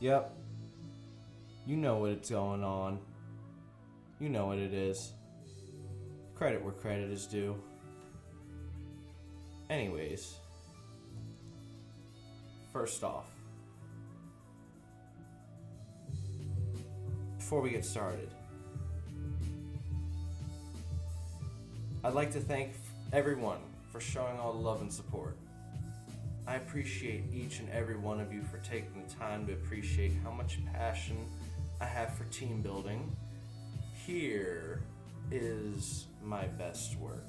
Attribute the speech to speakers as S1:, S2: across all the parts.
S1: Yep. You know what's going on. You know what it is. Credit where credit is due. Anyways. First off. Before we get started. I'd like to thank everyone for showing all the love and support. I appreciate each and every one of you for taking the time to appreciate how much passion I have for team building. Here is my best work.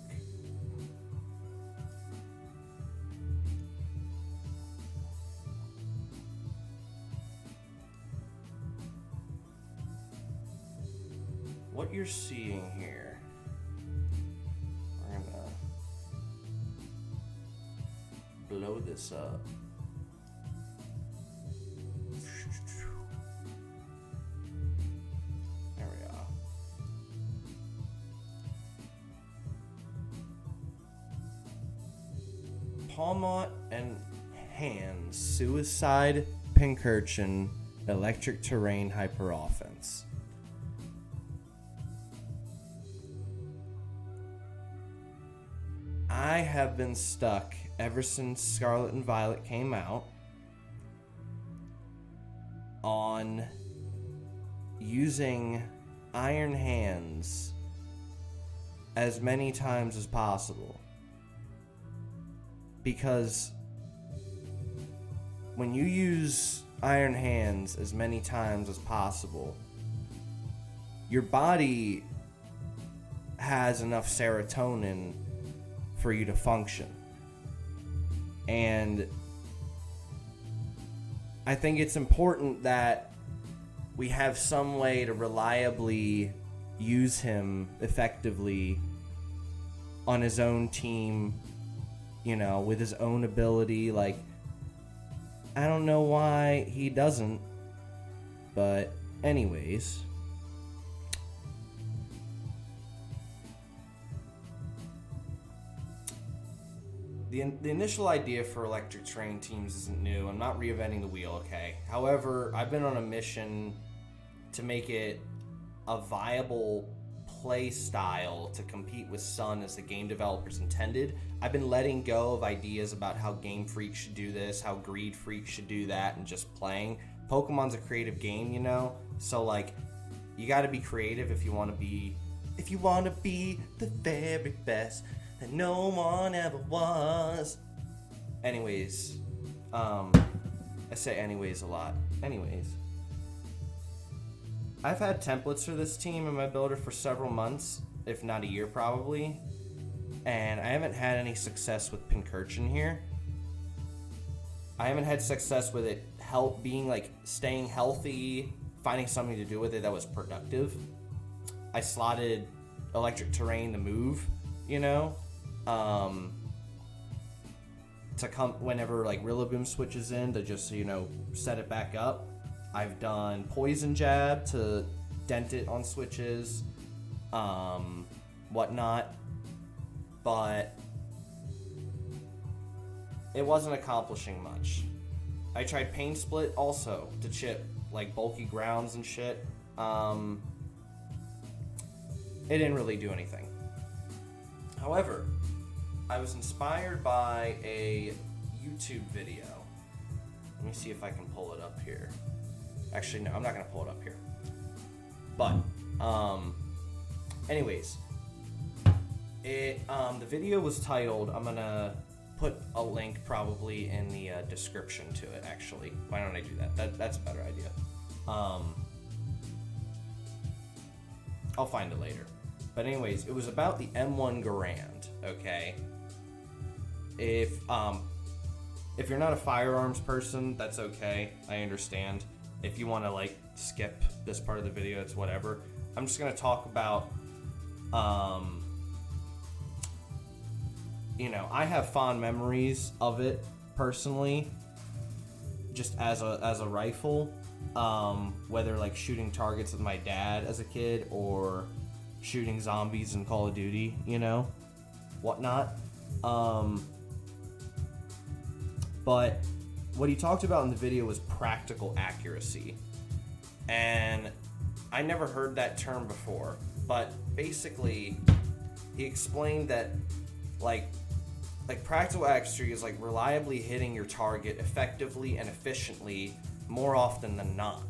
S1: What you're seeing here, we're gonna blow this up. There we are. Pawmot and Hands Suicide Pinc.Terrain Electric Terrain Hyper Offense. I have been stuck ever since Scarlet and Violet came out on using Iron Hands as many times as possible. Because when you use Iron Hands as many times as possible, your body has enough serotonin for you to function. And I think it's important that we have some way to reliably use him effectively on his own team, you know, with his own ability. Like, I don't know why he doesn't, but anyways. The initial idea for Electric Terrain teams isn't new. I'm not reinventing the wheel, okay? However, I've been on a mission to make it a viable play style to compete with Sun as the game developers intended. I've been letting go of ideas about how Game Freak should do this, how Greed Freak should do that, and just playing. Pokemon's a creative game, you know? So, like, you gotta be creative if you wanna be the very best that no one ever was. Anyways, I say anyways a lot. Anyways, I've had templates for this team in my builder for several months, if not a year probably, and I haven't had any success with Pinc.Terrain here. I haven't had success with it staying healthy, finding something to do with it that was productive. I slotted Electric Terrain the move, you know, to come whenever like Rillaboom switches in to just, you know, set it back up. I've done Poison Jab to dent it on switches, whatnot, but it wasn't accomplishing much. I tried Pain Split also to chip like bulky grounds and shit. It didn't really do anything. However, I was inspired by a YouTube video. Let me see if I can pull it up here. Actually, no, I'm not gonna pull it up here. But, anyways, the video was titled, I'm gonna put a link probably in the description to it, actually. Why don't I do that? That's a better idea. I'll find it later. But anyways, it was about the M1 Garand, okay? If you're not a firearms person, that's okay. I understand. If you want to, like, skip this part of the video, it's whatever. I'm just going to talk about, you know, I have fond memories of it, personally, just as a rifle. Whether, like, shooting targets with my dad as a kid or shooting zombies in Call of Duty, you know, whatnot. But what he talked about in the video was practical accuracy. And I never heard that term before, but basically he explained that like practical accuracy is like reliably hitting your target effectively and efficiently more often than not,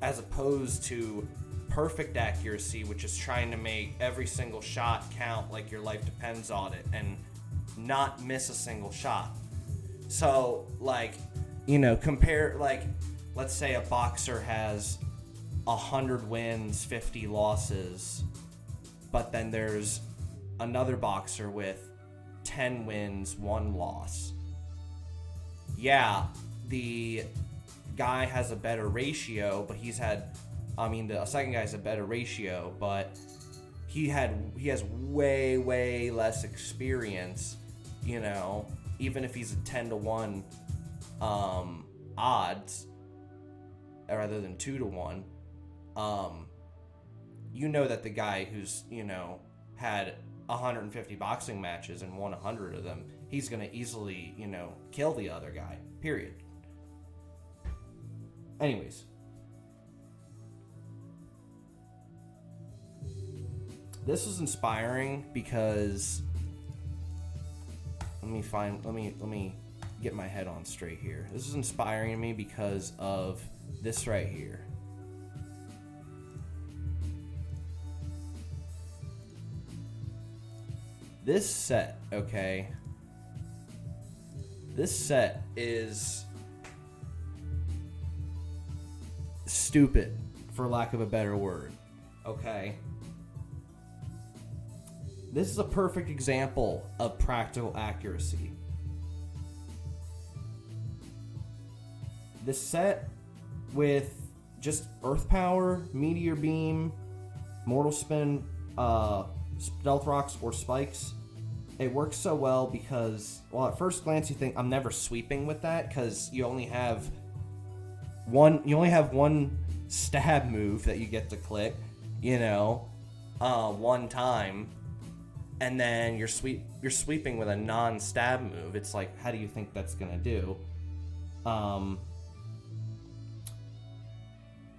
S1: as opposed to perfect accuracy, which is trying to make every single shot count like your life depends on it and not miss a single shot. So, like, you know, compare, like, let's say a boxer has 100 wins, 50 losses, but then there's another boxer with 10 wins, 1 loss. Yeah, the guy has a better ratio, but the second guy has a better ratio, but he has way less experience, you know, even if he's a 10-1 odds rather than 2-1, you know that the guy who's, you know, had 150 boxing matches and won 100 of them, he's going to easily, you know, kill the other guy, period. Anyways. This was inspiring because let me get my head on straight here. This is inspiring to me because of this right here. This set, okay? This set is stupid, for lack of a better word, okay? This is a perfect example of practical accuracy. This set with just Earth Power, Meteor Beam, Mortal Spin, Stealth Rocks, or Spikes, it works so well because, well, at first glance you think I'm never sweeping with that because you only have one stab move that you get to click, you know, one time, and then you're sweeping with a non-stab move. It's like, how do you think that's gonna do?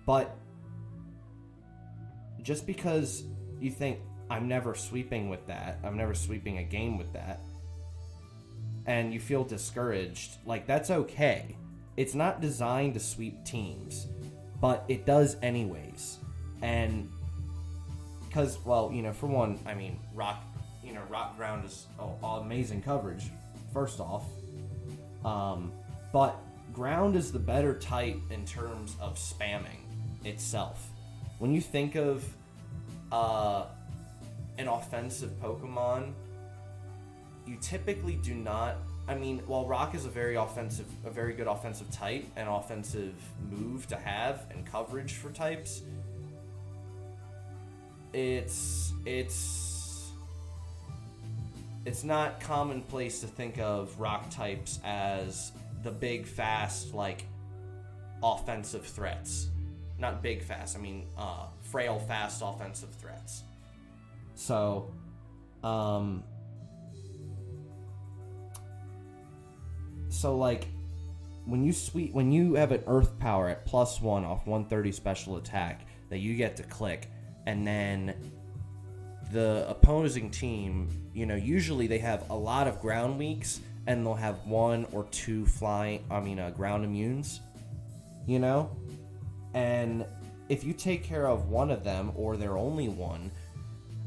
S1: But just because you think I'm never sweeping with that, I'm never sweeping a game with that, and you feel discouraged, like, that's okay. It's not designed to sweep teams, but it does anyways. And because, well, you know, for one, I mean, rock ground is amazing coverage, first off. But ground is the better type in terms of spamming itself. When you think of an offensive Pokemon, you typically do not. I mean, while Rock is a very good offensive type, and offensive move to have, and coverage for types, it's not commonplace to think of Rock types as the big, fast, like, offensive threats. Not big, fast, I mean, frail, fast offensive threats. So, like, when you have an Earth Power at +1 off 130 special attack that you get to click, and then the opposing team, you know, usually they have a lot of ground weaks, and they'll have 1 or 2 ground immunes, you know? And if you take care of one of them, or they're only one,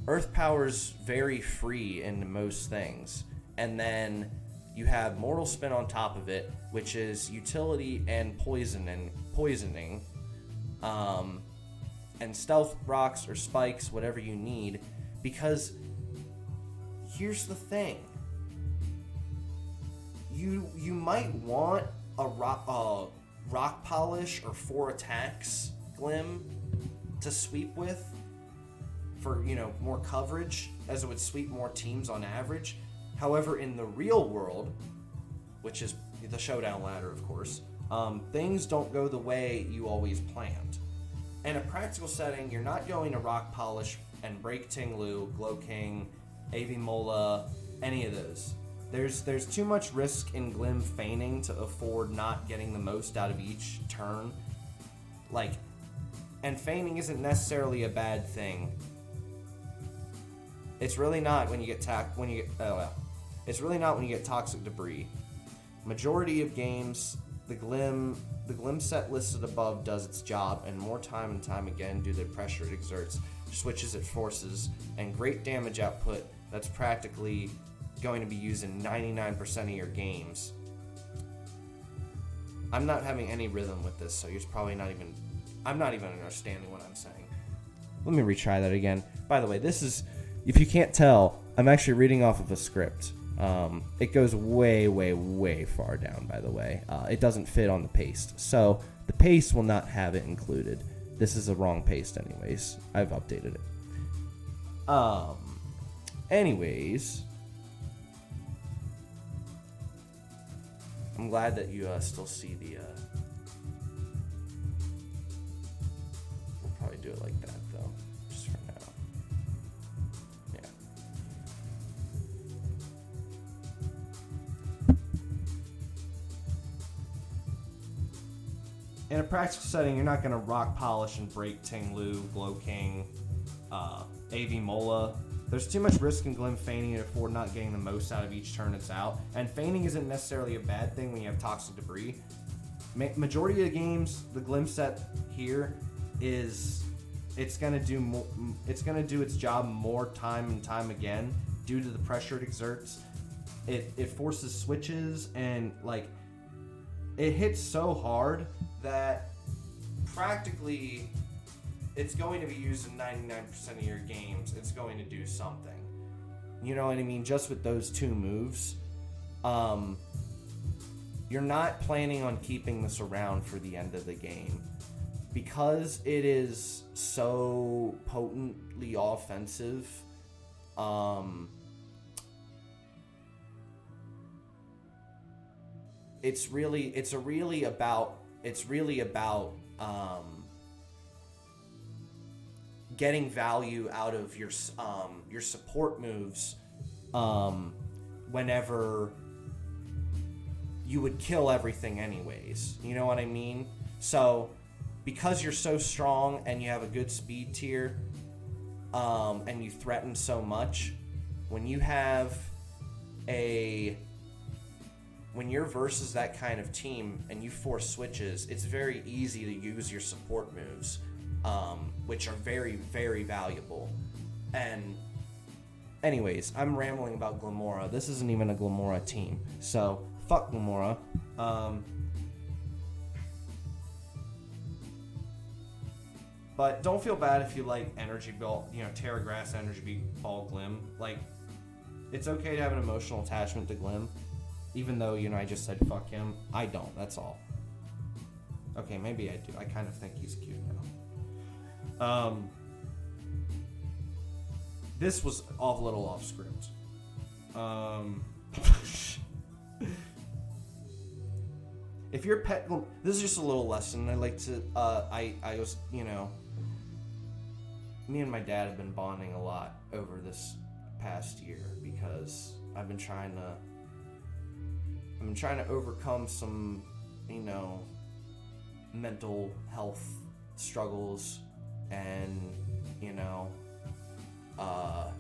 S1: Earth Power's very free in most things. And then you have Mortal Spin on top of it, which is utility and poisoning, and Stealth Rocks or Spikes, whatever you need. Because here's the thing, you might want a rock polish or 4 attacks Glim to sweep with for, you know, more coverage, as it would sweep more teams on average. However, in the real world, which is the showdown ladder, of course, things don't go the way you always planned. In a practical setting, you're not going to rock polish and break Tinglu, Glow King, AV Mola, any of those. There's too much risk in Glim feigning to afford not getting the most out of each turn. Like, and feigning isn't necessarily a bad thing. It's really not when you get it's really not when you get toxic debris. Majority of games, the Glim set listed above does its job, and more time and time again due to the pressure it exerts, switches it forces, and great damage output that's practically going to be used in 99% of your games. I'm not having any rhythm with this, so I'm not even understanding what I'm saying. Let me retry that again. By the way, this is, if you can't tell, I'm actually reading off of a script. It goes way, way, way far down, by the way. It doesn't fit on the paste. So the paste will not have it included. This is the wrong paste anyways. I've updated it. Anyways, I'm glad that you still see the, we'll probably do it like that though, just for now. Yeah. In a practical setting, you're not going to rock polish and break Ting Lu, Glow King, AV Mola. There's too much risk in Glim feigning to afford not getting the most out of each turn it's out. And feigning isn't necessarily a bad thing when you have toxic debris. Majority of the games, the Glim set here is it's gonna do its job more time and time again due to the pressure it exerts. It forces switches and like it hits so hard that practically it's going to be used in 99% of your games. It's going to do something. You know what I mean? Just with those two moves. You're not planning on keeping this around for the end of the game. Because it is so potently offensive, it's really about getting value out of your support moves whenever you would kill everything anyways. You know what I mean? So because you're so strong and you have a good speed tier and you threaten so much, when you're versus that kind of team and you force switches, it's very easy to use your support moves, which are very, very valuable. And anyways, I'm rambling about Glamora. This isn't even a Glamora team, so fuck Glamora. But don't feel bad if you like Energy Ball, Terra Grass Energy Ball Glim. Like, it's okay to have an emotional attachment to Glim, even though, I just said fuck him. I don't, that's all. Okay, maybe I do. I kind of think he's cute now. This was a little off script. If your pet, this is just a little lesson. I like to, I was, me and my dad have been bonding a lot over this past year because I've been trying to overcome some, mental health struggles, and I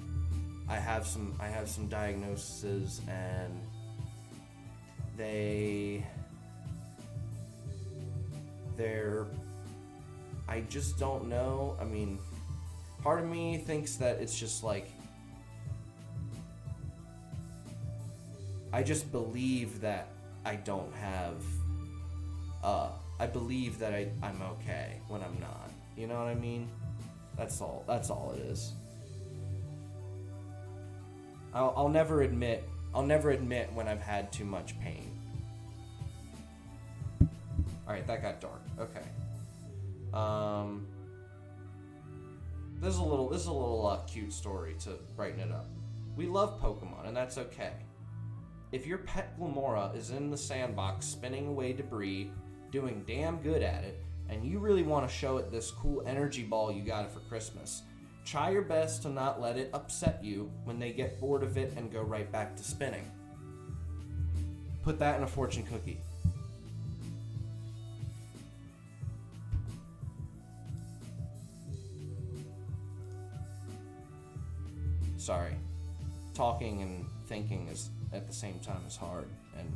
S1: have some diagnoses, and I just don't know. I mean, part of me thinks that it's just like, I just believe that I don't have, I believe that I'm okay when I'm not. You know what I mean? That's all it is. I'll never admit when I've had too much pain. Alright, that got dark. Okay. This is a little cute story to brighten it up. We love Pokemon, and that's okay. If your pet Glamora is in the sandbox spinning away debris, doing damn good at it, and you really want to show it this cool energy ball you got it for Christmas, try your best to not let it upset you when they get bored of it and go right back to spinning. Put that in a fortune cookie. Sorry. Talking and thinking is at the same time is hard, and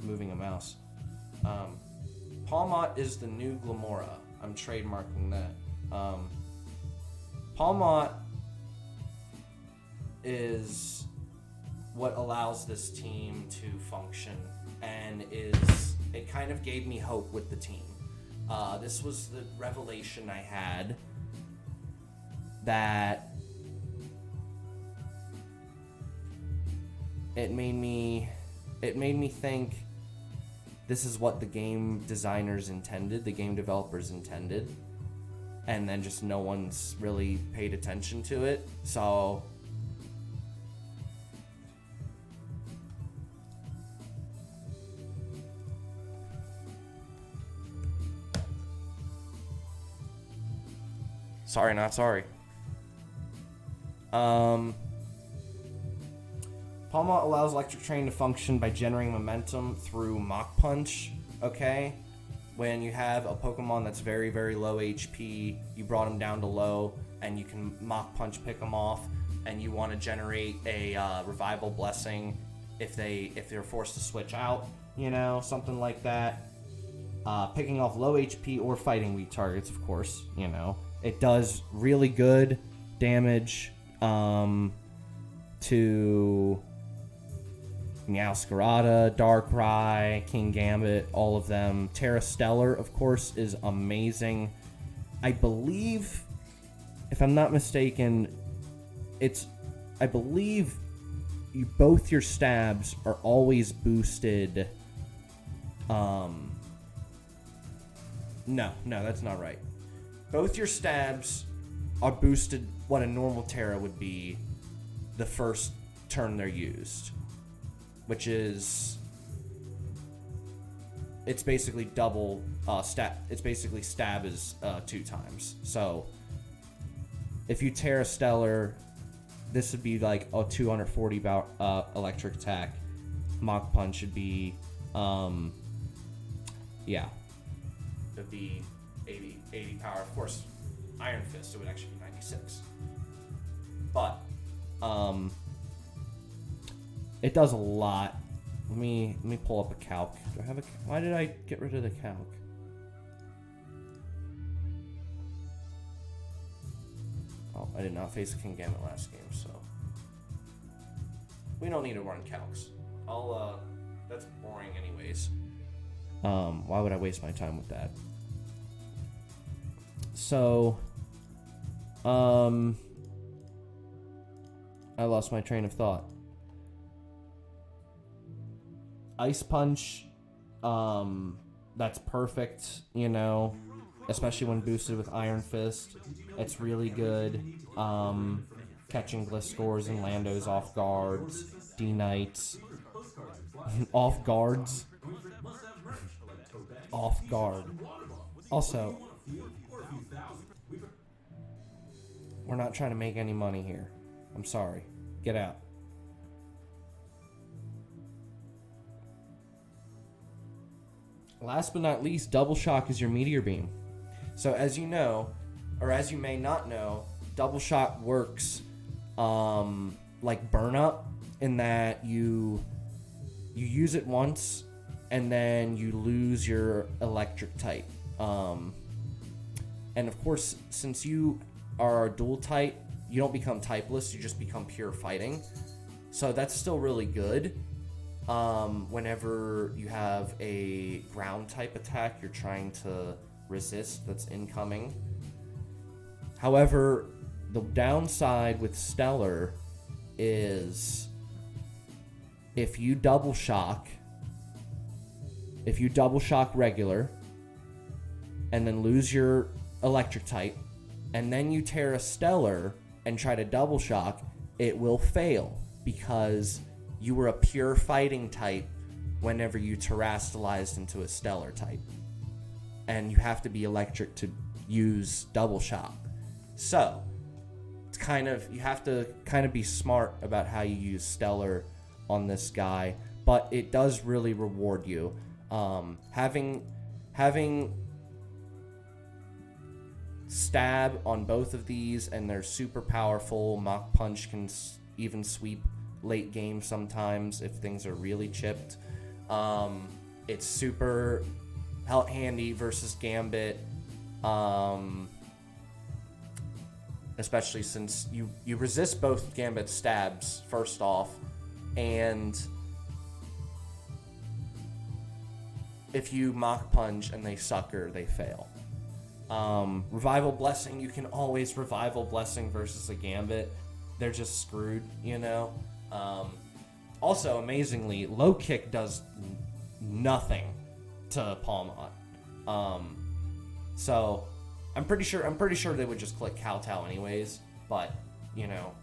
S1: moving a mouse. Pawmot is the new Glamora. I'm trademarking that. Pawmot is what allows this team to function, and it kind of gave me hope with the team. This was the revelation I had that it made me think this is what the game designers intended, the game developers intended, and then just no one's really paid attention to it. So sorry, not sorry. Pawmot allows Electric Train to function by generating momentum through Mach Punch, okay? When you have a Pokemon that's very, very low HP, you brought him down to low, and you can Mach Punch pick them off, and you want to generate a Revival Blessing if they're forced to switch out, you know, something like that. Picking off low HP or fighting weak targets, of course, you know. It does really good damage to Meowscarada, Darkrai, King Gambit, all of them. Tera Stellar, of course, is amazing. I believe, if I'm not mistaken, both your stabs are always boosted. No, that's not right. Both your stabs are boosted what a normal Tera would be the first turn they're used, which is it's basically double stab. It's basically stab is 2 times. So if you Tera Stellar, this would be like a 240 electric attack. Mach Punch should be it'd be 80 power. Of course, Iron Fist, it would actually be 96. But it does a lot. Let me pull up a calc. Do I have a? Why did I get rid of the calc? Oh, I did not face King Gambit last game, so we don't need to run calcs. That's boring anyways. Why would I waste my time with that? So, I lost my train of thought. Ice Punch, that's perfect, you know, especially when boosted with Iron Fist. It's really good. Catching Gliscors and Landos off guards, Dnites, off guards, off guard. Also, we're not trying to make any money here. I'm sorry. Get out. Last but not least, Double Shock is your Meteor Beam. So as you know, or as you may not know, Double Shock works like Burn Up, in that you use it once and then you lose your electric type. And of course, since you are a dual type, you don't become typeless, you just become pure fighting. So that's still really good. Whenever you have a ground type attack you're trying to resist that's incoming. However, the downside with Stellar is if you double shock regular and then lose your electric type and then you Tera Stellar and try to double shock, it will fail because you were a pure fighting type whenever you terastallized into a stellar type. And you have to be electric to use double shock. So, you have to kind of be smart about how you use stellar on this guy. but it does really reward you. Having stab on both of these, and they're super powerful. Mach Punch can even sweep late game sometimes if things are really chipped. It's super handy versus Gambit, especially since you resist both Gambit stabs first off, and if you Mach Punch and they sucker, they fail. Revival Blessing, you can always Revival Blessing versus a Gambit. They're just screwed, you know? Also, amazingly, low kick does nothing to Pawmot. So I'm pretty sure they would just click Kowtow anyways, but you know,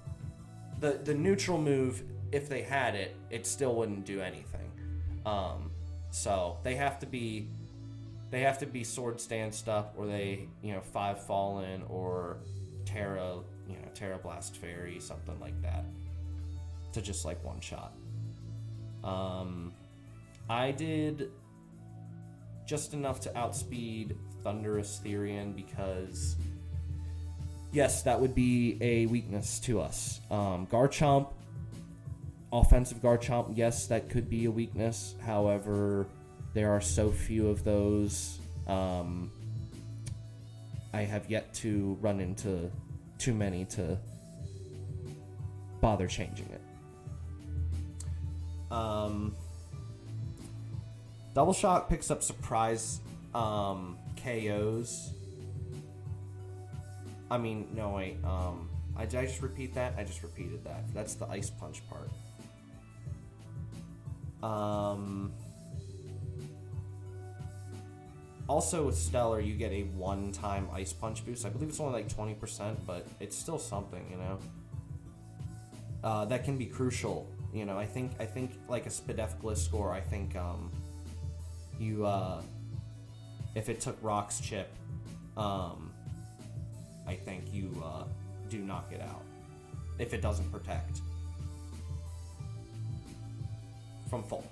S1: the neutral move, if they had it, it still wouldn't do anything. So they have to be sword stanced up, or they, you know, 5 Fallen or Tera Blast Fairy, something like that, to just like one shot. I did just enough to outspeed Thunderus-T because yes, that would be a weakness to us. Garchomp, offensive Garchomp, yes, that could be a weakness. However, there are so few of those. I have yet to run into too many to bother changing it. Double Shock picks up surprise KOs. I mean, no, wait. Did I just repeat that? I just repeated that. That's the Ice Punch part. Also with Stellar, you get a one-time Ice Punch boost. I believe it's only like 20%, but it's still something, you know. That can be crucial. You know, I think like a Spe Gliscor, I think if it took Rock's chip, I think you do knock it out if it doesn't protect from full.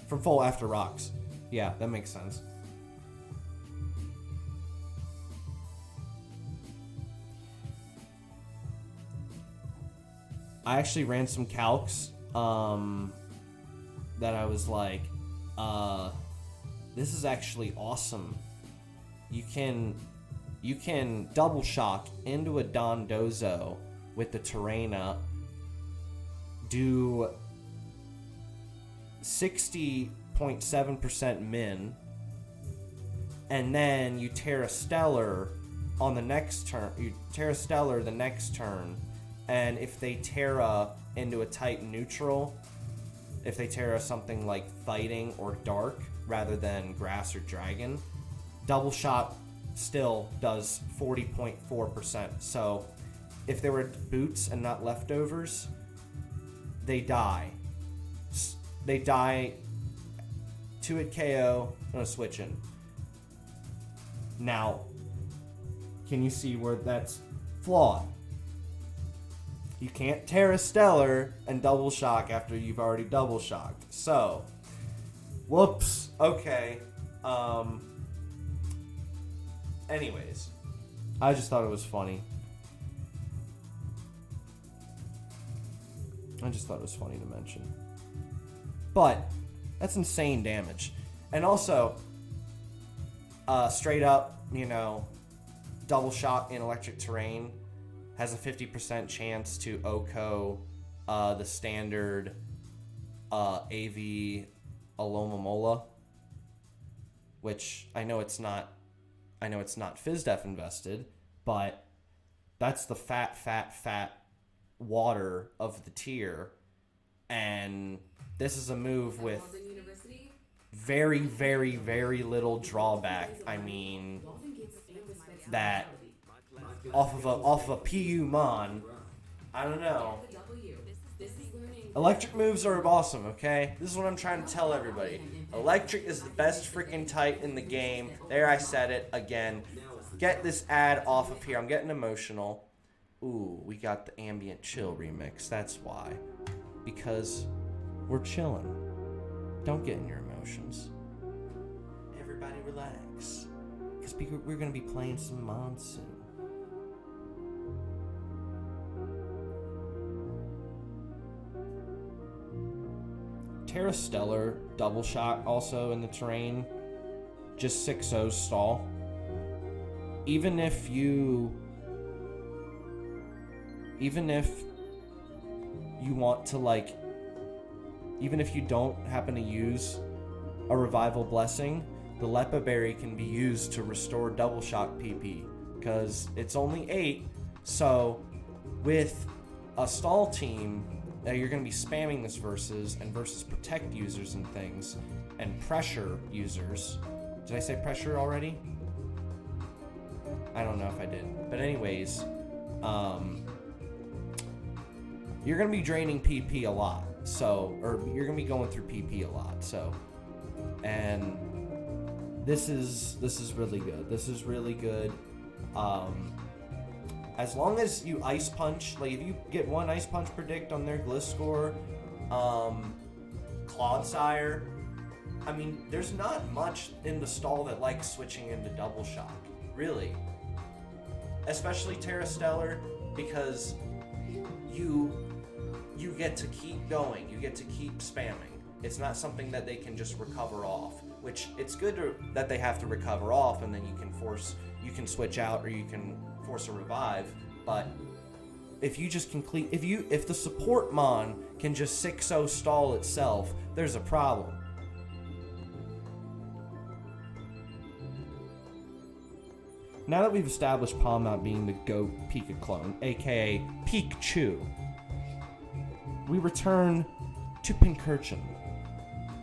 S1: From full after Rocks. Yeah, that makes sense. I actually ran some calcs that I was like, this is actually awesome. You can double shock into a Dondozo with the Tyranitar, do 60.7% min, and then you Tera Stellar on the next turn. You Tera Stellar the next turn, and if they Tera into a type neutral, if they Tera something like fighting or dark rather than grass or dragon, double shot still does 40.4%. So if there were boots and not leftovers, they die. They die 2-hit KO on a switch in. Now, can you see where that's flawed? You can't Tera Stellar and double shock after you've already double shocked. So, whoops. Okay. Anyways, I just thought it was funny. I just thought it was funny to mention. But that's insane damage. And also, straight up, you know, double shot in electric terrain has a 50% chance to OHKO the standard AV Alomomola, which I know it's not FizzDef invested, but that's the fat water of the tier, and this is a move with very, very, very little drawback. I mean, that off of a PU Mon, I don't know. Electric moves are awesome, okay? This is what I'm trying to tell everybody. Electric is the best freaking type in the game. There, I said it again. Get this ad off of here. I'm getting emotional. Ooh, we got the Ambient Chill remix. That's why. because we're chilling. Don't get in your emotions. Everybody relax. Because we're going to be playing some mods soon. Tera Stellar double shot also in the terrain. Just 6-0 stall. Even if you want to, like, even if you don't happen to use a revival blessing, the Lepa Berry can be used to restore double shock PP, because it's only 8. So with a stall team that you're going to be spamming this versus protect users and things, and pressure users. Did I say pressure already? I don't know if I did. But anyways, you're going to be draining PP a lot. So, or you're going to be going through PP a lot. So, and this is really good. This is really good. As long as you Ice Punch, like if you get one Ice Punch predict on their Gliscor, Clodsire, I mean, there's not much in the stall that likes switching into double shock, really. Especially Tera Stellar, because you get to keep going, you get to keep spamming. It's not something that they can just recover off, which it's good that they have to recover off, and then you can switch out, or you can force a revive. But if you just if the support mon can just 6-0 stall itself, there's a problem. Now that we've established Pawmot being the GOAT Pika clone, aka Pikachu, we return to Pinc.Terrain.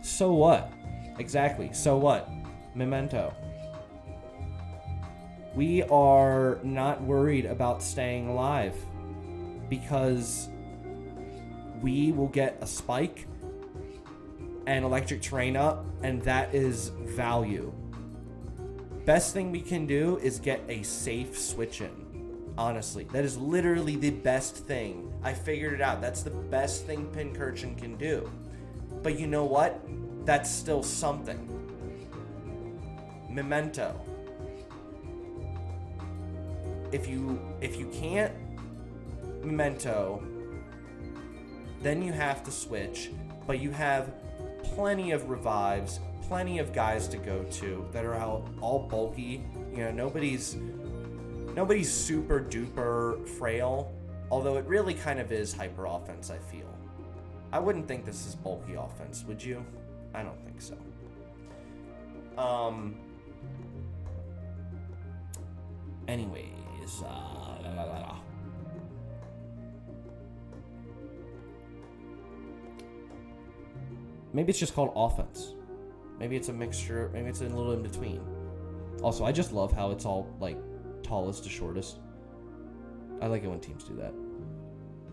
S1: So what? Exactly, so what? Memento. We are not worried about staying alive because we will get a spike and electric terrain up, and that is value. Best thing we can do is get a safe switch in. Honestly, that is literally the best thing. I figured it out. That's the best thing Pinc.Terrain can do. But you know what? That's still something. Memento. If you can't Memento, then you have to switch, but you have plenty of revives, plenty of guys to go to that are all bulky. You know, nobody's super duper frail, although it really kind of is hyper offense, I feel. I wouldn't think this is bulky offense, would you? I don't think so. Anyways, maybe it's just called offense. Maybe it's a mixture. Maybe it's a little in between. Also, I just love how it's all like tallest to shortest. I like it when teams do that.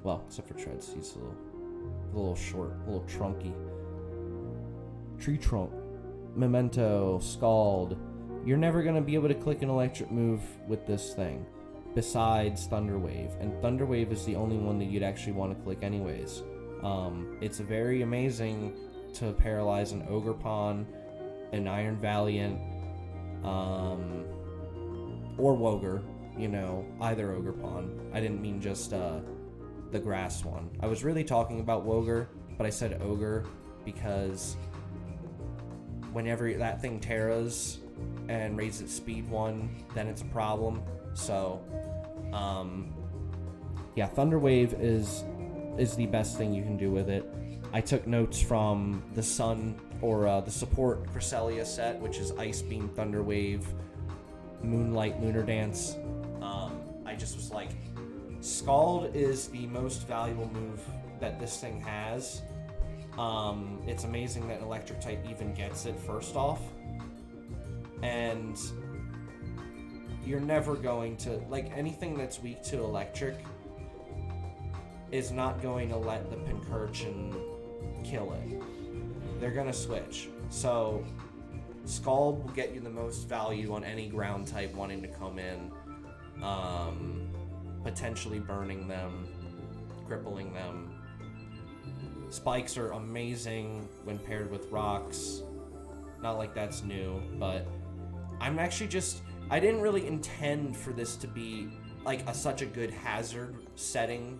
S1: Well, except for Treads. He's a little short, a little trunky. Tree trunk. Memento, Scald. You're never going to be able to click an electric move with this thing, besides Thunder Wave. And Thunder Wave is the only one that you'd actually want to click anyways. It's very amazing to paralyze an Ogre Pawn, an Iron Valiant, or Woger, you know, either Ogre Pawn. I didn't mean just the grass one. I was really talking about Woger, but I said Ogre because whenever that thing Terras and raises its speed 1, then it's a problem. So, yeah, Thunder Wave is the best thing you can do with it. I took notes from the Sun, or the support Cresselia set, which is Ice Beam, Thunder Wave, Moonlight, Lunar Dance. I just was like, Scald is the most valuable move that this thing has. It's amazing that Electric type even gets it first off. And you're never going to, like, anything that's weak to Electric is not going to let the Pinc.Terrain kill it. They're going to switch. So Scald will get you the most value on any ground type wanting to come in, potentially burning them, crippling them. Spikes are amazing when paired with rocks. Not like that's new, but I'm actually I didn't really intend for this to be like such a good hazard setting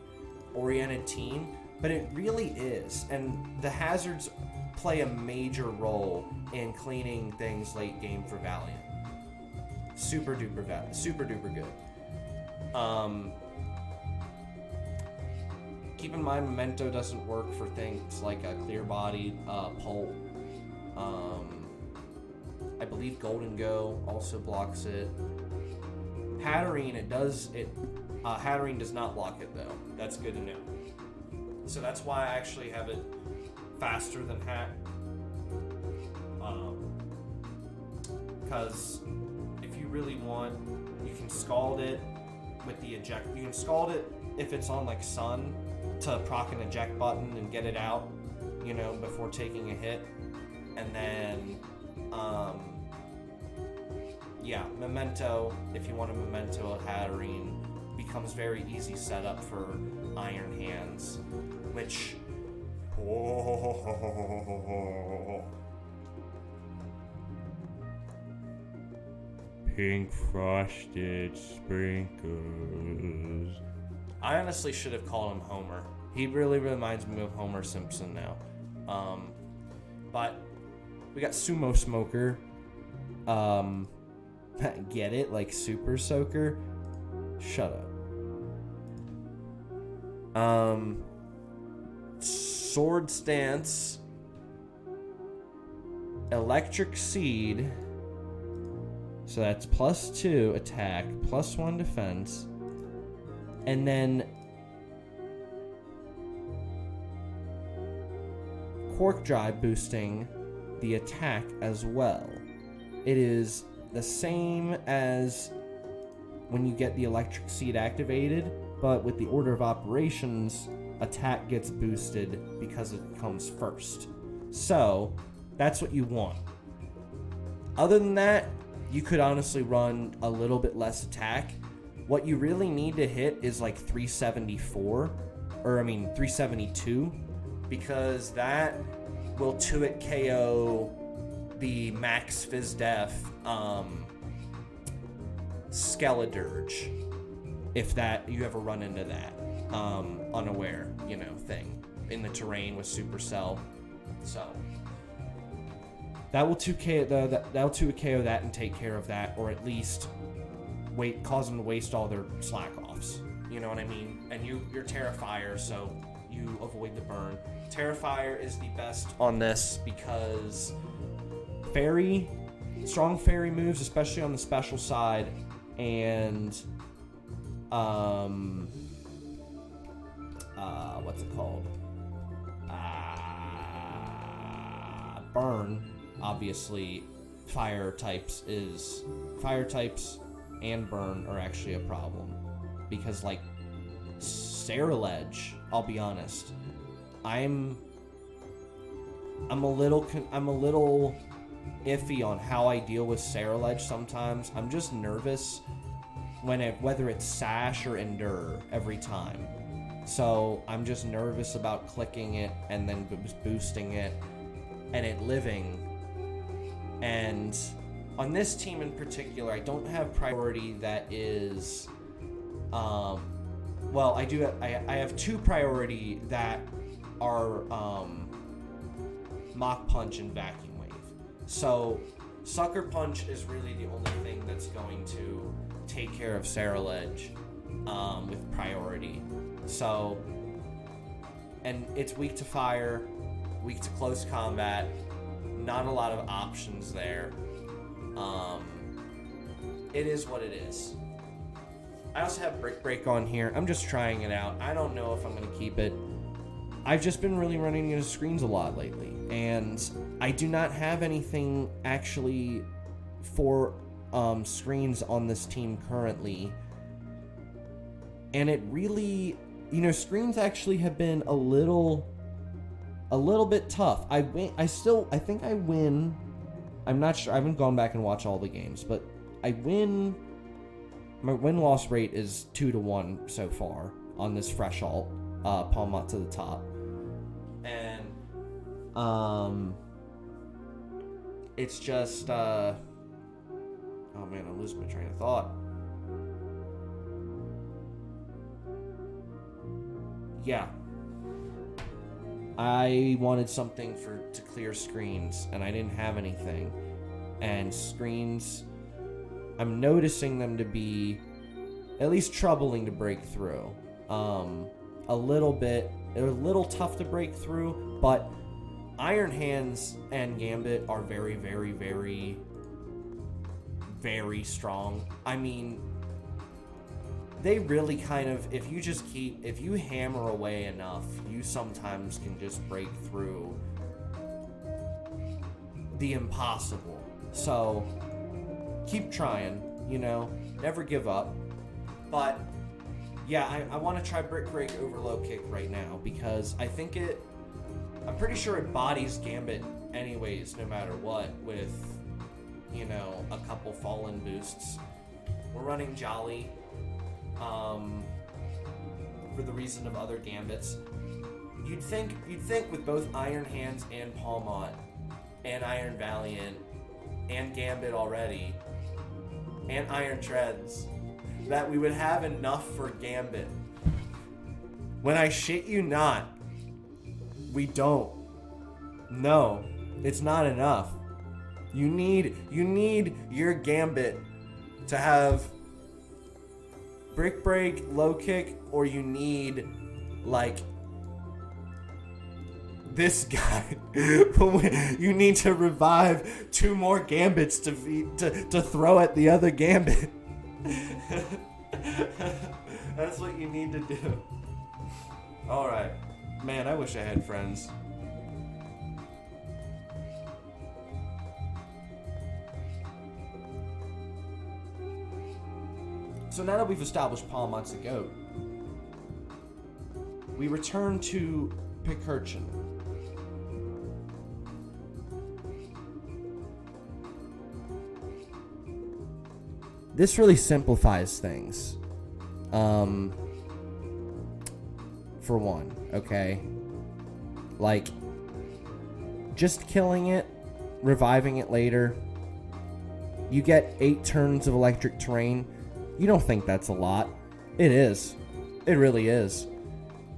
S1: oriented team, but it really is. And the hazards play a major role in cleaning things late game for Valiant. Super duper good. Keep in mind, Memento doesn't work for things like a clear-bodied Pult. I believe Golden Go also blocks it. Hatterene, Hatterene does not block it though. That's good to know. So that's why I actually have it faster than Hat. Because if you really want, you can scald it with the eject. You can scald it if it's on like Sun to proc an eject button and get it out, before taking a hit. And then, Memento, if you want a Memento of Hatterene, becomes very easy setup for Iron Hands, which... Pink frosted sprinkles. I honestly should have called him Homer. He really reminds me of Homer Simpson now. But we got Sumo Smoker. Get it? Like Super Soaker? Shut up. Sword Stance. Electric Seed. So that's +2 attack, +1 defense. And then Cork Drive boosting the attack as well. It is the same as when you get the Electric Seed activated, but with the order of operations, attack gets boosted because it comes first. So that's what you want. Other than that, you could honestly run a little bit less attack. What you really need to hit is like 372, because that will 2-hit KO the max Fizz Def Skeledirge, if that you ever run into that unaware thing in the terrain with Supercell. So that will 2K that'll 2 KO that and take care of that, or at least cause them to waste all their slack offs. You know what I mean? And you're Terrifier, so you avoid the burn. Terrifier is the best on this because strong fairy moves, especially on the special side, and what's it called? Burn. Obviously, fire types and burn are actually a problem, because like Saraledge, I'll be honest, I'm a little iffy on how I deal with Saraledge sometimes. I'm just nervous whether it's Sash or Endure every time. So I'm just nervous about clicking it and then boosting it and it living. And on this team in particular, I don't have priority that is, I have 2 priority that are Mach Punch and Vacuum Wave. So Sucker Punch is really the only thing that's going to take care of Saraledge with priority. So, and it's weak to fire, weak to close combat, not a lot of options there. It is what it is. I also have Break on here. I'm just trying it out. I don't know if I'm going to keep it. I've just been really running into screens a lot lately, and I do not have anything actually for screens on this team currently. And it really, screens actually have been a little bit tough. I think I win. I'm not sure. I haven't gone back and watched all the games, but I win. My win-loss rate is 2-1 so far on this fresh alt, Pawmot to the top. It's just, oh man, I'm losing my train of thought. Yeah. I wanted something to clear screens, and I didn't have anything. And screens, I'm noticing them to be at least troubling to break through. A little bit, they're a little tough to break through, but Iron Hands and Gambit are very, very, very, very strong. I mean, they really kind of, if you hammer away enough, you sometimes can just break through the impossible. So, keep trying, never give up. But, yeah, I want to try Brick Break over Low Kick right now, because I'm pretty sure it bodies Gambit anyways, no matter what, with, a couple Fallen boosts. We're running Jolly, for the reason of other Gambits. You'd think with both Iron Hands and Pawmot, and Iron Valiant, and Gambit already, and Iron Treads, that we would have enough for Gambit. When I shit you not, we don't. No, it's not enough. You need your Gambit to have Brick Break, Low Kick, or you need, this guy. You need to revive 2 more Gambits to throw at the other Gambit. That's what you need to do. Alright. Man, I wish I had friends. So now that we've established Pawmot's the GOAT, we return to Pinc.Terrain. This really simplifies things. For one, okay? Just killing it, reviving it later, you get 8 turns of electric terrain. You don't think that's a lot. It is. It really is.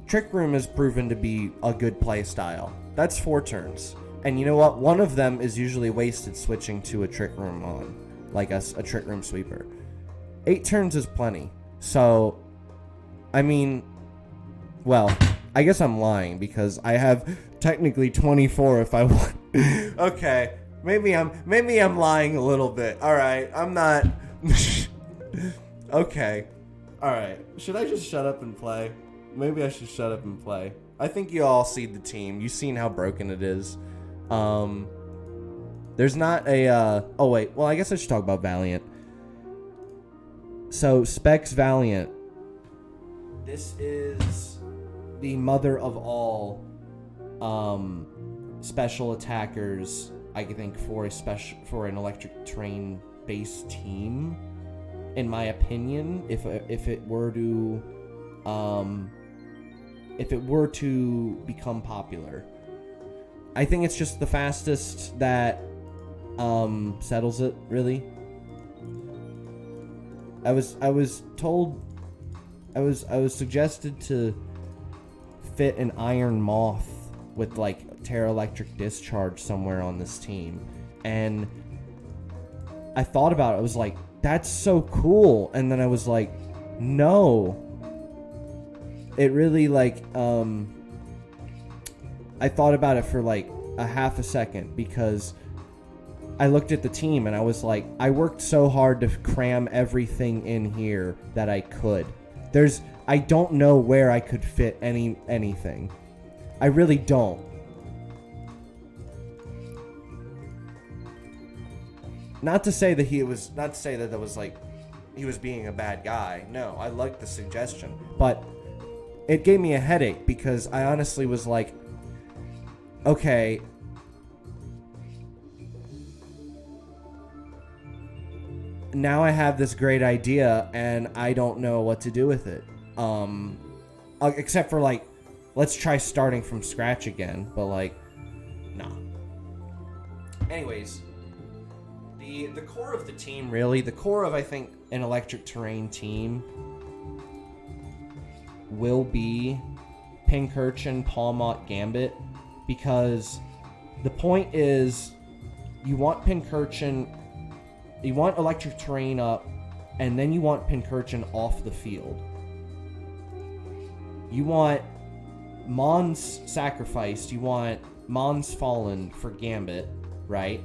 S1: Trick Room has proven to be a good play style. That's 4 turns. And you know what? One of them is usually wasted switching to a Trick Room on. Like a Trick Room sweeper. 8 turns is plenty. So, I mean, well, I guess I'm lying because I have technically 24 if I want. Okay, maybe I'm lying a little bit. All right, I'm not. Okay, all right. Should I just shut up and play? Maybe I should shut up and play. I think you all see the team. You've seen how broken it is. There's not a. Oh wait. Well, I guess I should talk about Valiant. So Specs Valiant. This is the mother of all special attackers. I think for an electric terrain based team. In my opinion, if it were to become popular, I think it's just the fastest that settles it. Really, I was suggested to fit an Iron Moth with Tera Electric Discharge somewhere on this team, and I thought about it. I was like, that's so cool. And then I was like, no. It really I thought about it for a half a second because I looked at the team and I was like, I worked so hard to cram everything in here that I could. I don't know where I could fit anything. I really don't. Not to say that he was being a bad guy. No, I liked the suggestion. But it gave me a headache because I honestly was like, okay, now I have this great idea and I don't know what to do with it. Except for let's try starting from scratch again. But Anyways, the core of the team, really, the core of, I think, an electric terrain team will be Pinc.Terrain, Pawmot, Gambit, because the point is you want Pinc.Terrain, you want electric terrain up, and then you want Pinc.Terrain off the field. You want Mons sacrificed, you want Mons fallen for Gambit, right?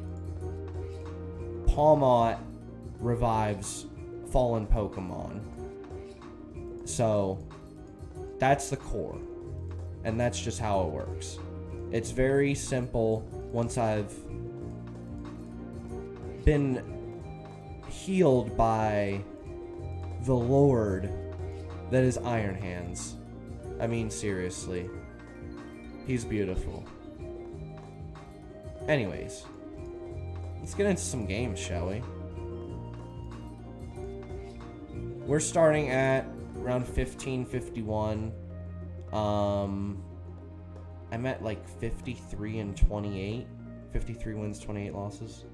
S1: Pawmot revives fallen Pokemon. So that's the core. And that's just how it works. It's very simple. Once I've been healed by the Lord that is Iron Hands. I mean, seriously. He's beautiful. Anyways, let's get into some games, shall we? We're starting at around 1551. I'm at like 53 and 28. 53 wins, 28 losses.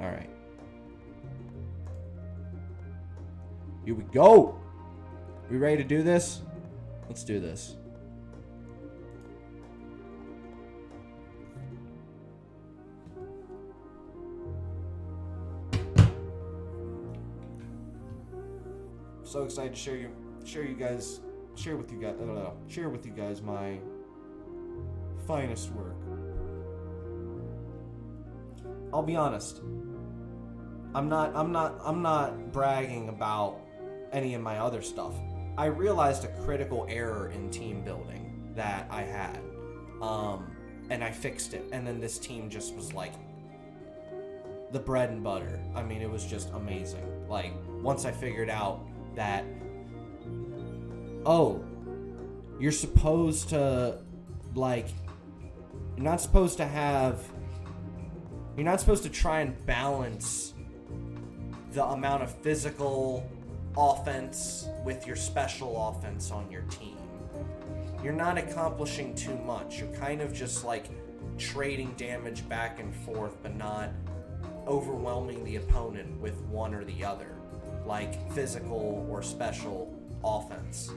S1: Alright. Here we go! We ready to do this? Let's do this. So excited to share with you guys my finest work. I'll be honest. I'm not bragging about any of my other stuff. I realized a critical error in team building that I had. And I fixed it. And then this team just was like the bread and butter. I mean, it was just amazing. Like, once I figured out that, oh, you're supposed to, like, you're not supposed to try and balance the amount of physical offense with your special offense on your team. You're not accomplishing too much. You're kind of just like trading damage back and forth, but not overwhelming the opponent with one or the other, like physical or special offense.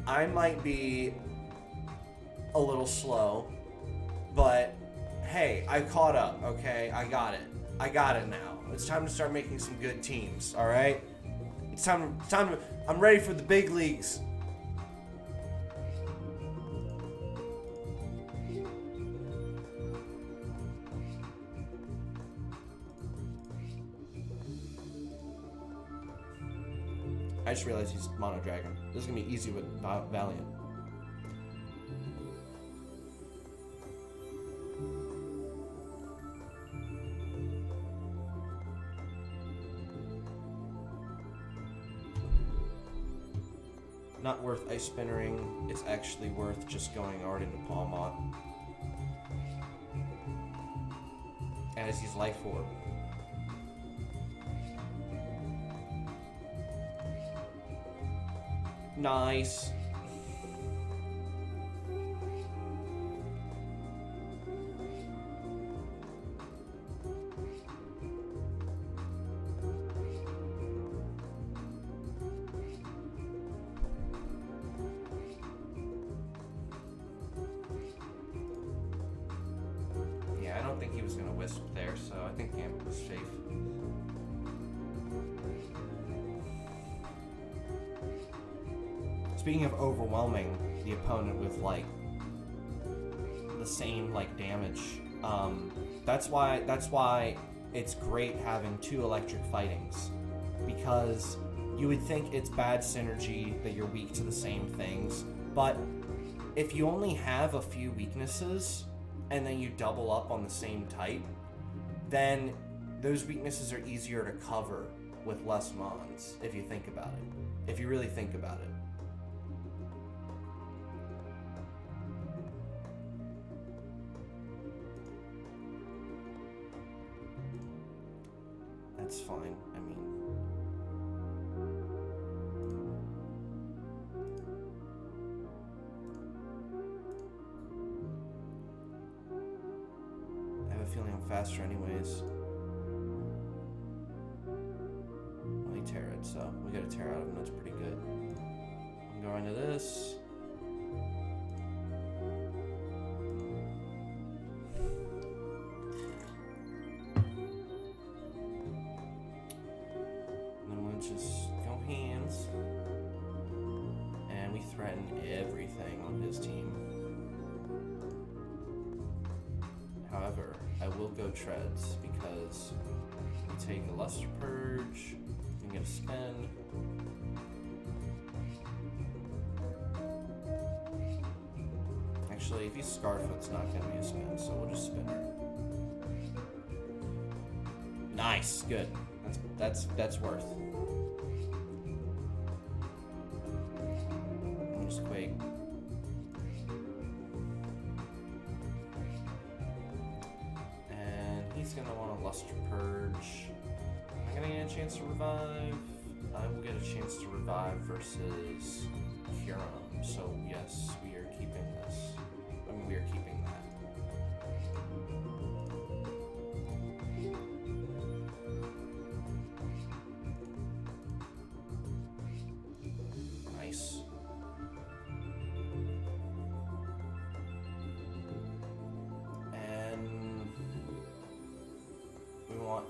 S1: I might be a little slow, but hey, I caught up, okay? I got it now. It's time to start making some good teams, alright? It's time to, I'm ready for the big leagues. I just realized he's Mono Dragon. This is gonna be easy with Valiant. Not worth Ice Spinnering. It's actually worth just going hard into Pawmot. And as he's Life Orb. Nice. Yeah, I don't think he was going to Wisp there, so I think Gambit was safe. Speaking of overwhelming the opponent with like the same like damage, that's why it's great having two electric fightings, because you would think it's bad synergy that you're weak to the same things, but if you only have a few weaknesses and then you double up on the same type, then those weaknesses are easier to cover with less mons, if you think about it. If you really think about it. That's fine. I mean, become faster anyways. Well, he Tera'd, so we got a Tera out of him. That's pretty good. I'm going to this. And then we'll just go hands. And we threaten everything on his team. However, I will go treads because we take a Luster Purge, we can get a spin. Actually, if he's Scarf, it's not going to be a spin, so we'll just spin her. Nice, good. That's worth. I'll just Quake. He's gonna want a Luster Purge. Am I gonna get a chance to revive? I will get a chance to revive versus Kyurem. So yes, we are keeping this. I mean, we are keeping that. Nice.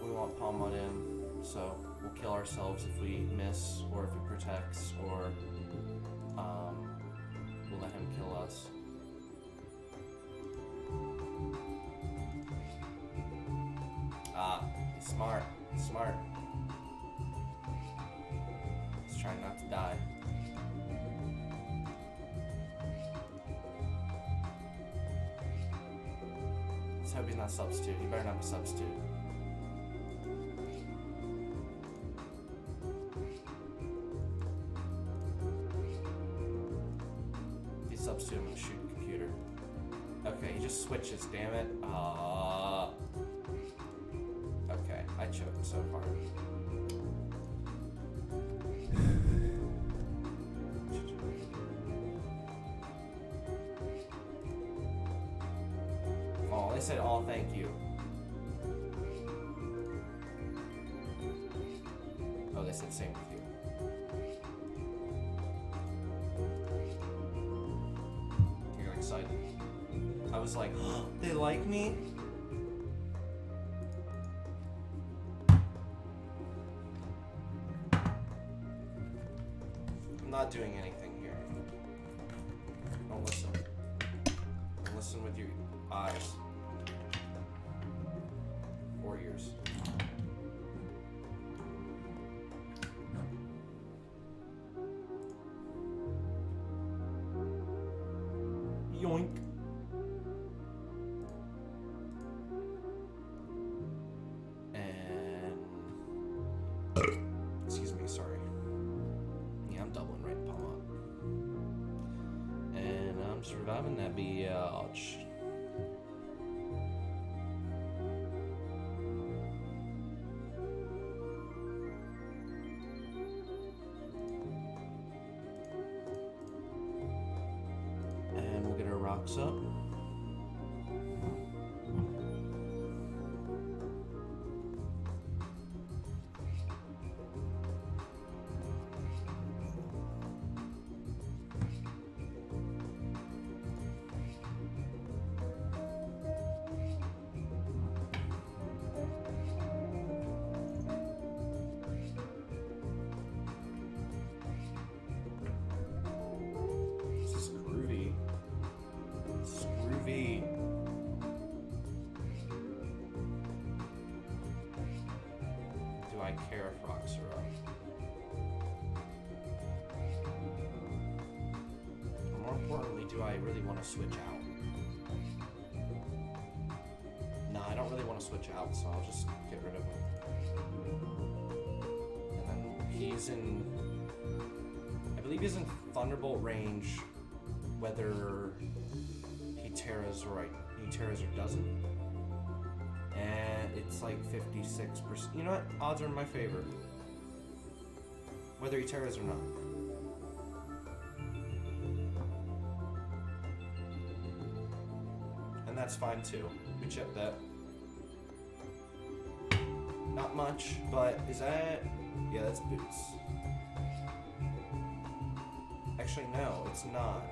S1: We want Pawmot in, so we'll kill ourselves if we miss, or if he protects, or we'll let him kill us. Ah, he's smart. He's smart. He's trying not to die. Let's hope he's not substitute. He better not be substitute. Substitute, I'm gonna shoot the computer. Okay, he just switches, damn it. Okay, I choked so hard. Oh, they said, oh, thank you. Oh, they said same with you. Excited. I was like, oh, they like me? I'm not doing anything here. Don't listen. Don't listen with your eyes. Or ears. Yoink. And excuse me, sorry. Yeah, I'm doubling right Pawmot. And I'm surviving that biatch. Rocks up. I care if rocks are up. More importantly, do I really want to switch out? No, I don't really want to switch out, so I'll just get rid of him. And then he's in... I believe he's in Thunderbolt range, whether he Teras or doesn't. And it's like 56%. You know what? Odds are in my favor. Whether he Teras or not. And that's fine too. We chip that. Not much, but is that... Yeah, that's boots. Actually, no, it's not.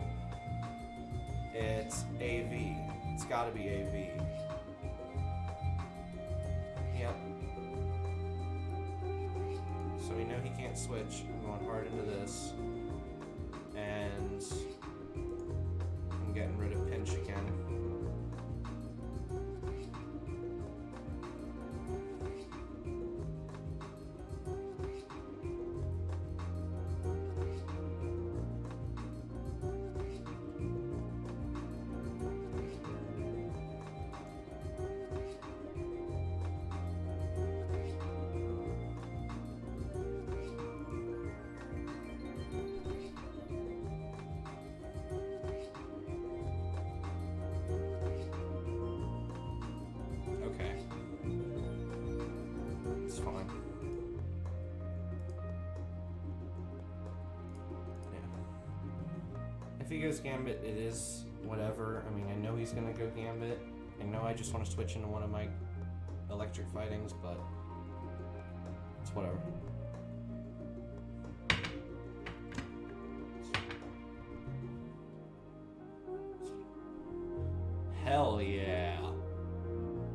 S1: It's AV. It's gotta be AV. Yep. So we know he can't switch. I'm going hard into this. And I'm getting rid of Pinch again. If he goes Gambit, it is whatever. I mean, I know he's gonna go Gambit. I know I just want to switch into one of my electric fightings, but it's whatever. Hell yeah.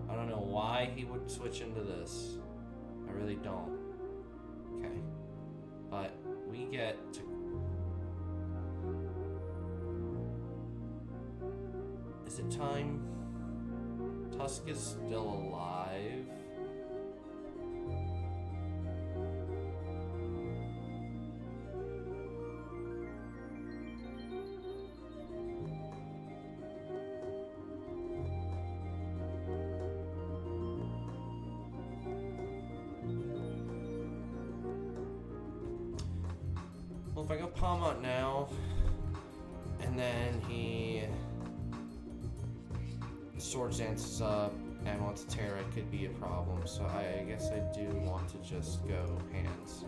S1: I don't know why he would switch into this. I really don't. Okay. But we get to... Is it time? Tusk is still alive. Well, if I go Pawmot now, and then he Sword dances up and wants to Tera, it could be a problem. So I guess I do want to just go hands.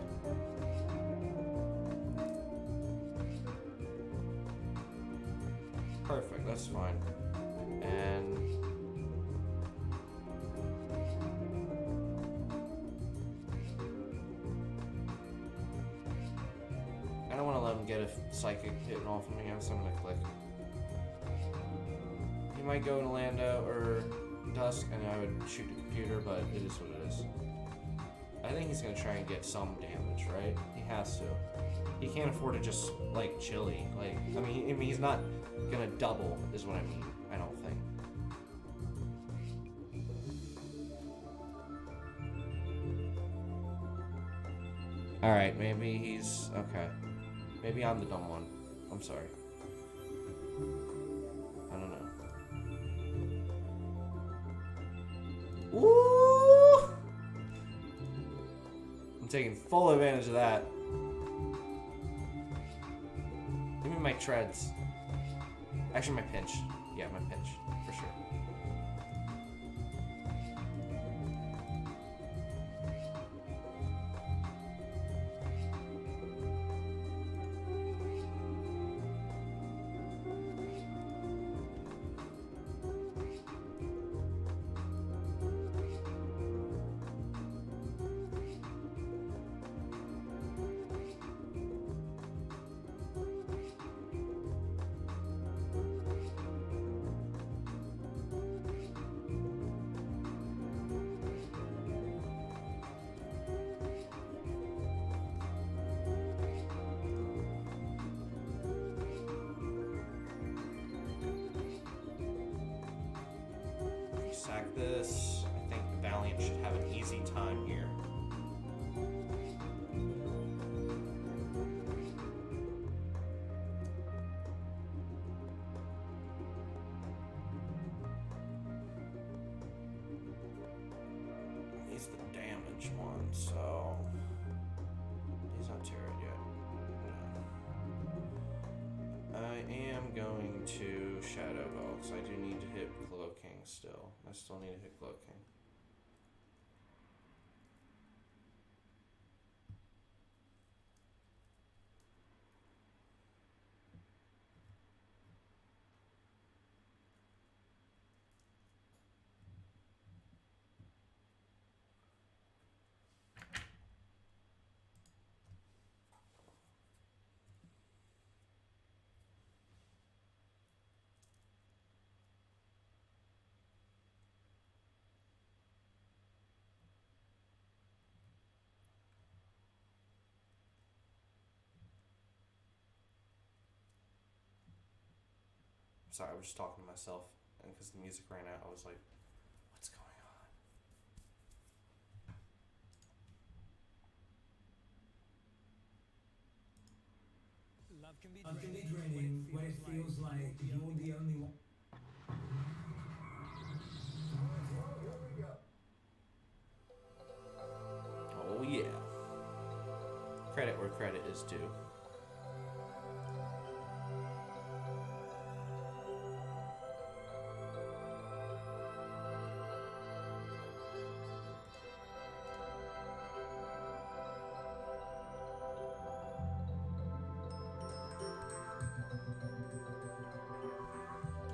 S1: Perfect, that's fine. And I don't want to let him get a psychic hitting off of me, so I'm gonna click. He might go to Lando or Dusk, and I would shoot the computer, but it is what it is. I think he's gonna try and get some damage, right? He has to. He can't afford to just like chili. Like, I mean, he's not gonna double, is what I mean. I don't think. All right, maybe he's okay. Maybe I'm the dumb one. I'm sorry. I don't know. Woo! I'm taking full advantage of that. Give me my treads. Actually, my pinch. Yeah, my pinch, for sure. Sack this. I think Valiant should have an easy time here. He's the damage one, so he's not Tera yet. No. I am going to Shadow Ball because I do need to hit Cloaking still. I still need to hit Cloaking. Sorry, I was just talking to myself, and because the music ran out, I was like, what's going on?
S2: Love can be draining when it feels like you're the only one.
S1: Oh yeah. Credit where credit is due.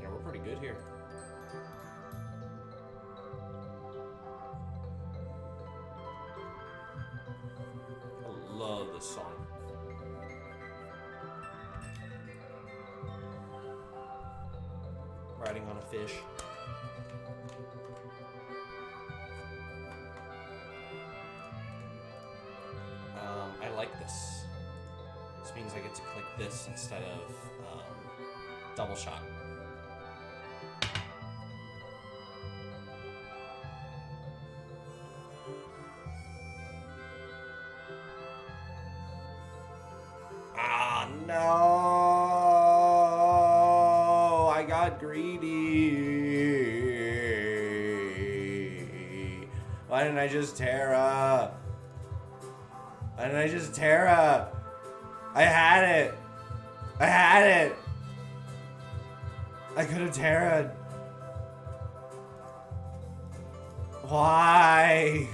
S1: Yeah, we're pretty good here. I love this song. Riding on a fish. I like this. This means I get to click this instead of double shot. Ah, no! I got greedy. Why didn't I just Tera? Why didn't I just Tera? I had it. I had it. I could have Tera'd. Why?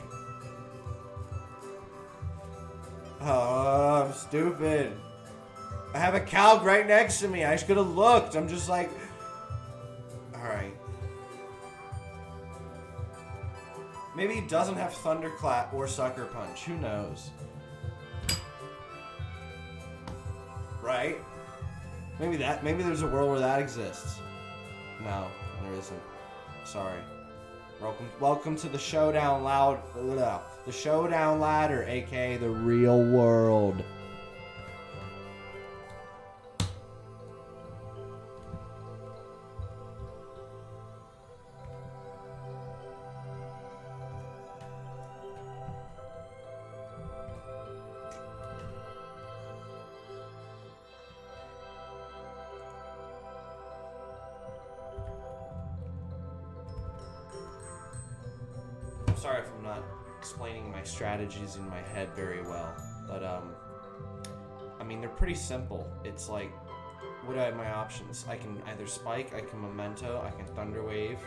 S1: Oh, I'm stupid. I have a calc right next to me. I should have looked. I'm just like... Alright. Maybe he doesn't have Thunderclap or Sucker Punch. Who knows? Right? Maybe there's a world where that exists. No, there isn't. Sorry. Welcome to the showdown the showdown ladder, aka the real world. Sorry if I'm not explaining my strategies in my head very well, but I mean, they're pretty simple. It's like, what are my options? I can either spike, I can Memento, I can Thunder Wave.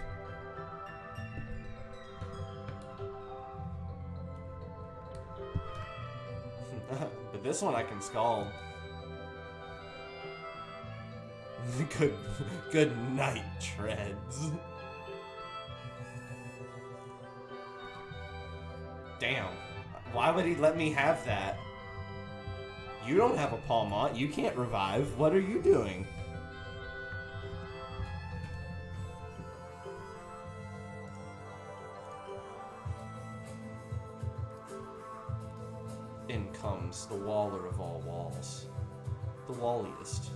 S1: But this one I can Scald. Good night, Treads. Damn. Why would he let me have that? You don't have a Pawmot. You can't revive. What are you doing? In comes the Waller of all walls. The walliest.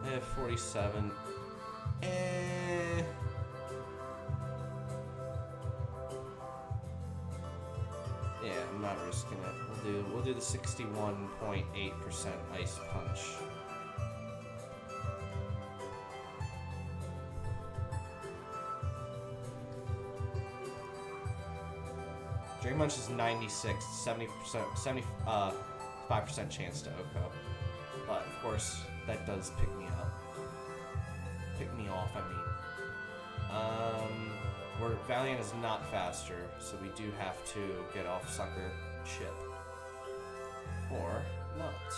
S1: I have 47. Yeah, I'm not risking it. We'll do the 61.8% Ice Punch. Drain Punch is 96, 70%, 75% chance to Oko. But of course, that does pick me up. Pick me off, I mean. Where Valiant is not faster, so we do have to get off Sucker Chip. Or not.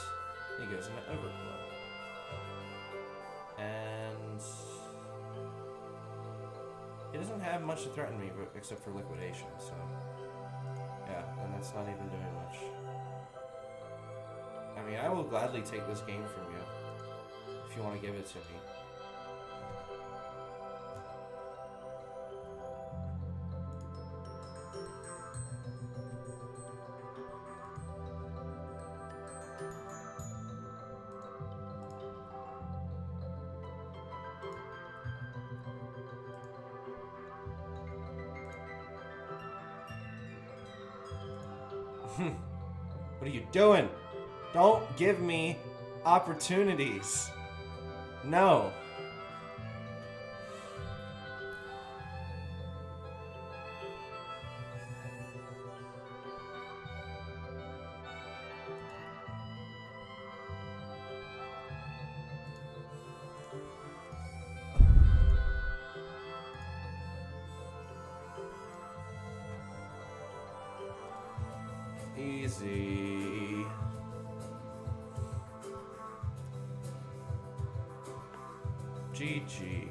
S1: He goes into Overflow. And he doesn't have much to threaten me except for Liquidation, so yeah, and that's not even doing much. I mean, I will gladly take this game from you if you want to give it to me. What are you doing? Don't give me opportunities. No. Easy. GG.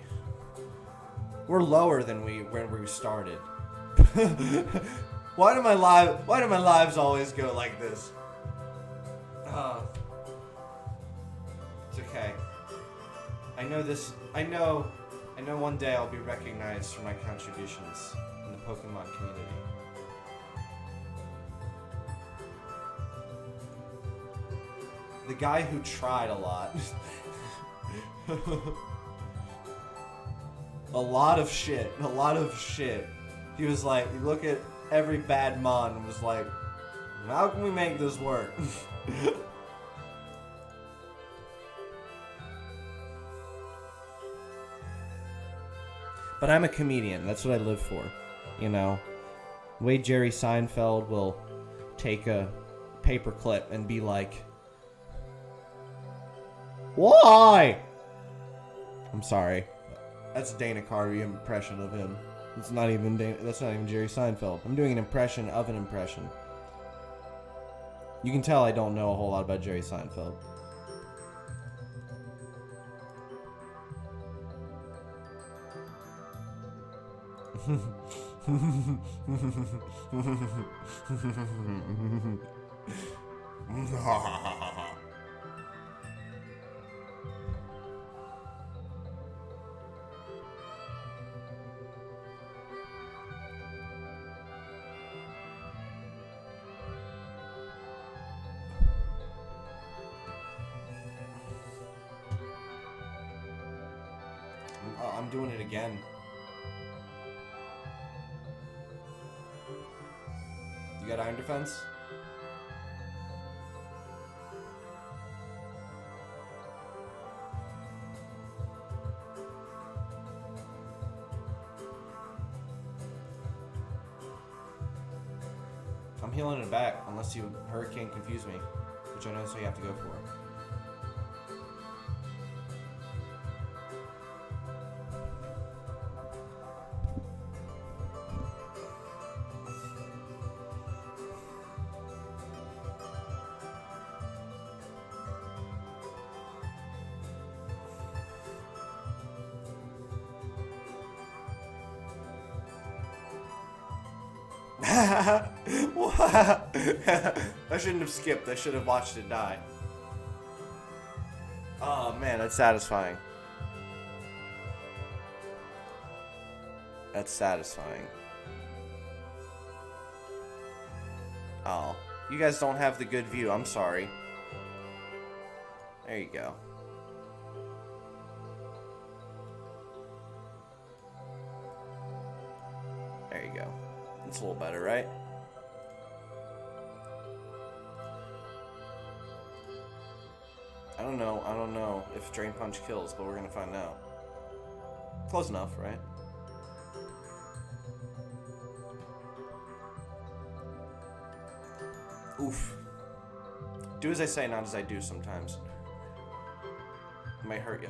S1: We're lower than when we started. Why do my lives always go like this? It's okay. I know one day I'll be recognized for my contributions in the Pokemon community. The guy who tried a lot. A lot of shit. He was like, he looked at every bad mon and was like, how can we make this work? But I'm a comedian. That's what I live for. You know? The way Jerry Seinfeld will take a paperclip and be like, why? I'm sorry. That's a Dana Carvey impression of him. That's not even Jerry Seinfeld. I'm doing an impression of an impression. You can tell I don't know a whole lot about Jerry Seinfeld. I'm doing it again. You got Iron Defense? I'm healing it back, unless you Hurricane confuse me, which I know that's what you have to go for. I shouldn't have skipped. I should have watched it die. Oh man, that's satisfying. That's satisfying. Oh, you guys don't have the good view. I'm sorry. There you go. There you go. It's a little better, right? I don't know if Drain Punch kills, but we're gonna find out. Close enough, right? Oof. Do as I say, not as I do sometimes. It might hurt you.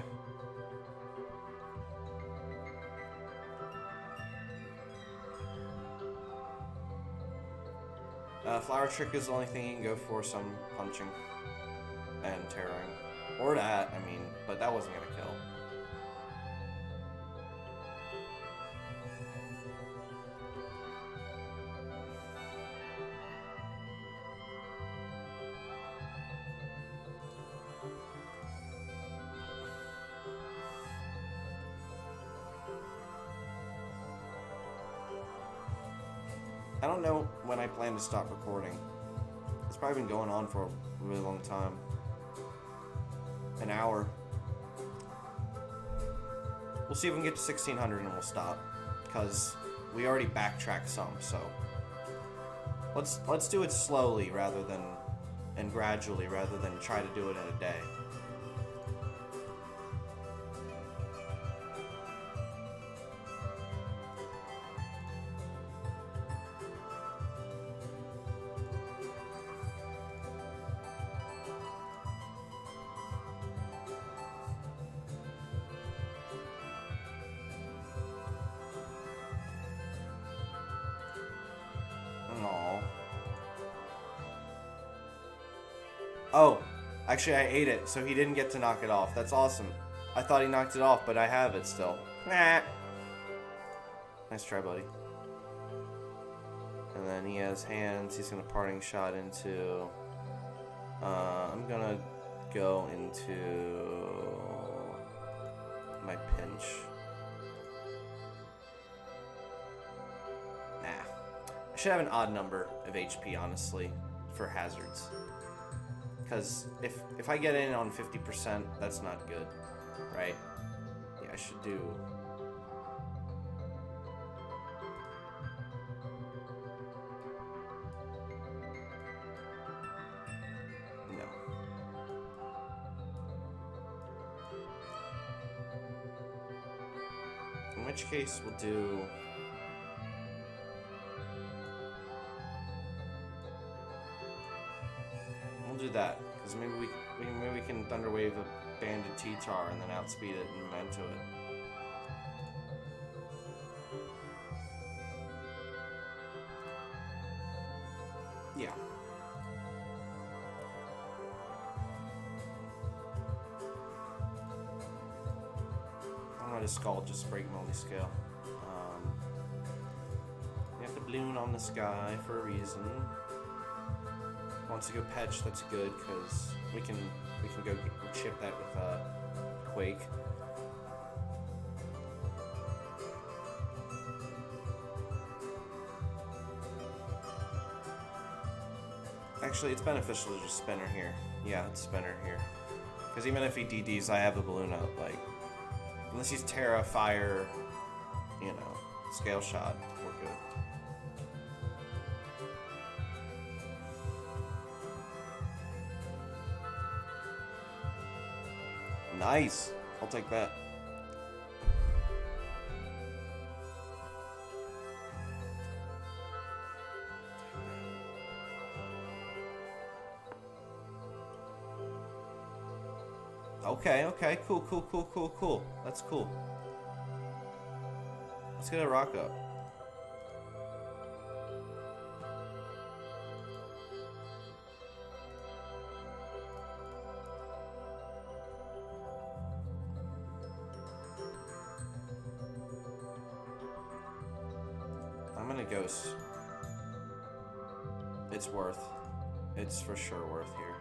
S1: Flower Trick is the only thing you can go for, some punching and tearing. Or that, I mean, but that wasn't gonna kill. I don't know when I plan to stop recording. It's probably been going on for a really long time. An hour. We'll see if we can get to 1600 and we'll stop. Because we already backtracked some, so. Let's do it slowly rather than and gradually rather than try to do it in a day. Oh, actually I ate it, so he didn't get to knock it off. That's awesome. I thought he knocked it off, but I have it still. Nah. Nice try, buddy. And then he has hands. He's going to parting shot into... I'm going to go into my pinch. Nah. I should have an odd number of HP, honestly, for hazards. Because if I get in on 50%, that's not good, right? Yeah, I should do... No. In which case, we'll do... do that, because maybe we can Thunderwave a banded T-Tar and then outspeed it and Memento it. Yeah. I'm gonna Skull just break multi-scale. We have the balloon on the sky for a reason. Wants to go Petch, that's good, because we can go chip that with Quake. Actually, it's beneficial to just spin her here. Yeah, let's spin her here. Because even if he DDs, I have the balloon out, like... Unless he's Tera, Fire, you know, Scale Shot, we're good. Nice. I'll take that. Okay, cool. That's cool. Let's get a rock up. I'm gonna Ghost. It's worth. It's for sure worth here.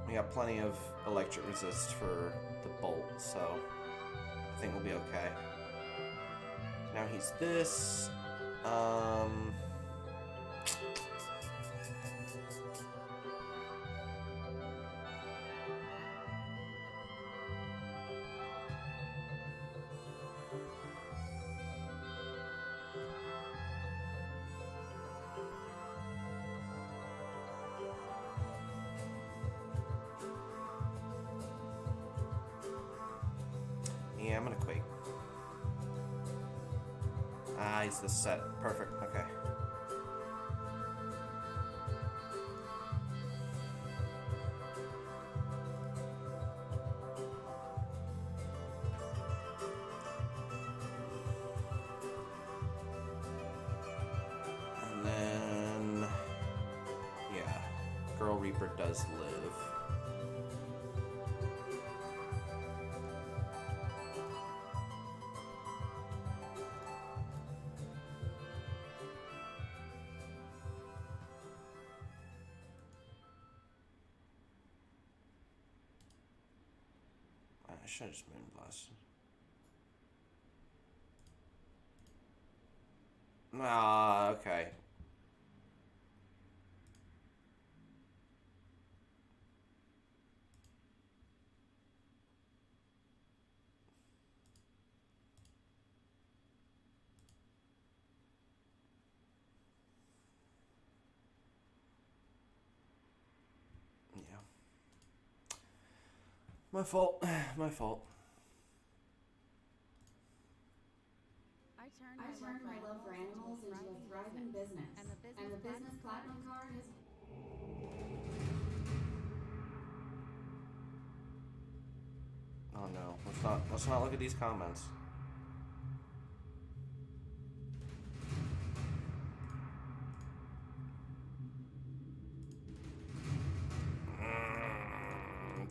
S1: We got plenty of electric resist for the bolt, so I think we'll be okay. Now he's this. Yeah, I'm gonna Quake. Ah, he's the set. Perfect. Okay. And then, yeah, Girl Reaper does live. I should have just Moonblasted. Ah, okay. My fault. My fault.
S3: I turned my love for animals into a thriving business, and the business platinum card has...
S1: Oh no, let's not look at these comments.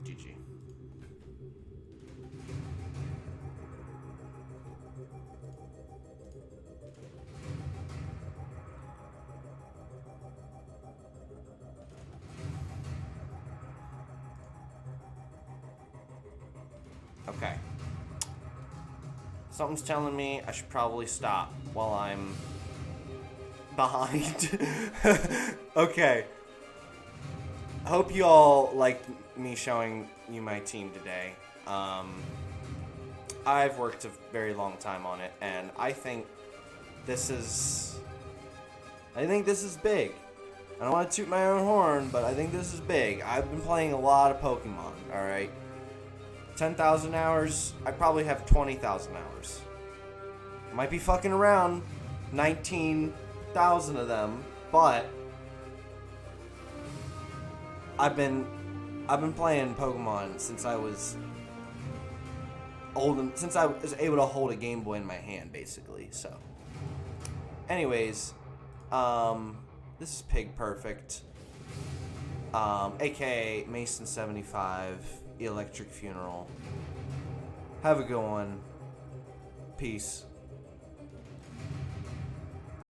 S1: GG. Okay. Something's telling me I should probably stop while I'm behind. Okay. Hope you all liked me showing you my team today. I've worked a very long time on it, and I think this is big. I don't want to toot my own horn, but I think this is big. I've been playing a lot of Pokemon, alright? 10,000 hours, I probably have 20,000 hours. Might be fucking around 19,000 of them, but I've been playing Pokemon since I was old, since I was able to hold a Game Boy in my hand, basically. So, anyways, this is Pig Perfect, aka Mason 75, Electric Funeral. Have a good one. Peace.